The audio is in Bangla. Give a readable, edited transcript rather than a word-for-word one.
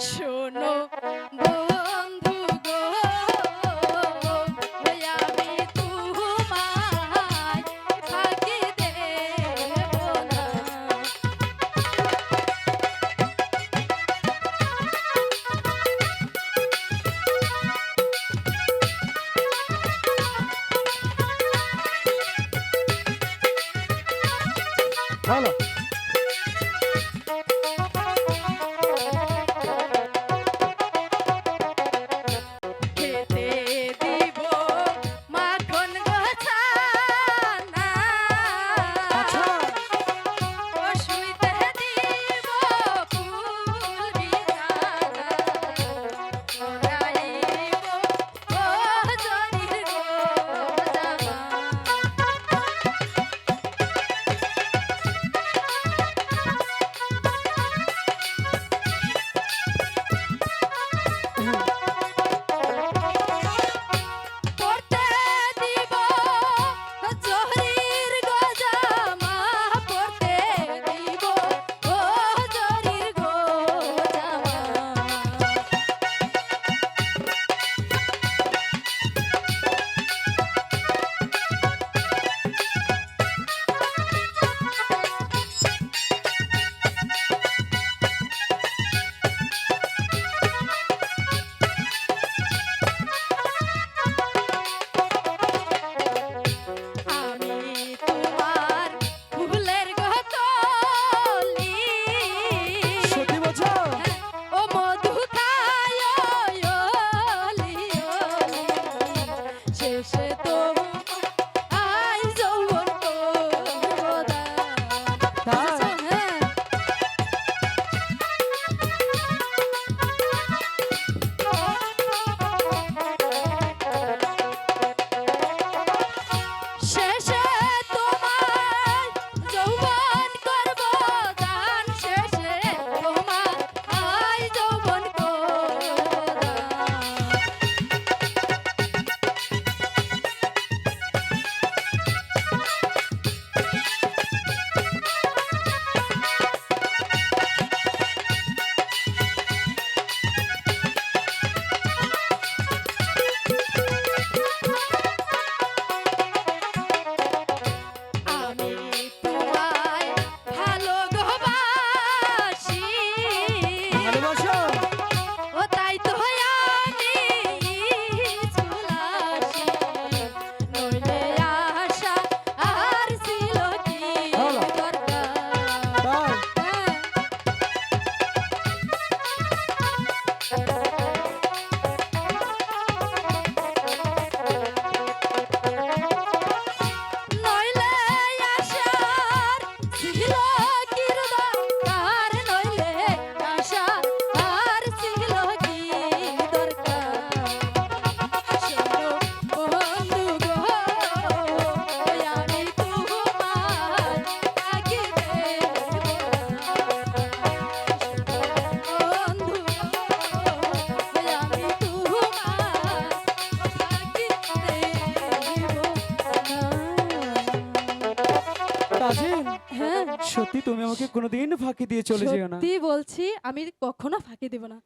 শোনো বন্ধু গো, ওই আমি তোমায় ফাঁকি দেব না। ভালো। খেতে দিব মাখন গো ছানা, আচ্ছা। ও শুইতে দিব ফুল বিছানা, পরাইব ও জরির গো জামা। পড়তে দিব জরির গো জামা, পড়তে দিব ও জরির গো জামা। আমি তোমার ফুলের গতলি, সত্যি বলছো? ও মধু খায় ওলি ওলি, শেষে তো আই যৌবন করবো দান। তাই? বুঝেছো? হ্যাঁ। শেষে তোমায় যৌবন করব দান, শেষে তোমায় যৌবন করব দান। আমি তোমায় ভালো গো বাসি, ভালোবাসো? ও তাই তো আমি স্কুল আসি, নইলে আশা আর ছিল কি ভালো। দরকার। তাই? হ্যাঁ। নইলে আশার ছিল কি দরকার, নইলে আশা আর ছিল কি দরকার। শোনো বন্ধু গো, ওই আমি তোমায় ফাঁকি দেব না। বন্ধু গো, ওই আমি তোমায় ফাঁকি দেব না। তাজিন, হ্যাঁ, সত্যি তুমি আমাকে কোনোদিন ফাঁকি দিয়ে চলে যেও না। সত্যি বলছি, আমি কখনো ফাঁকি দেব না।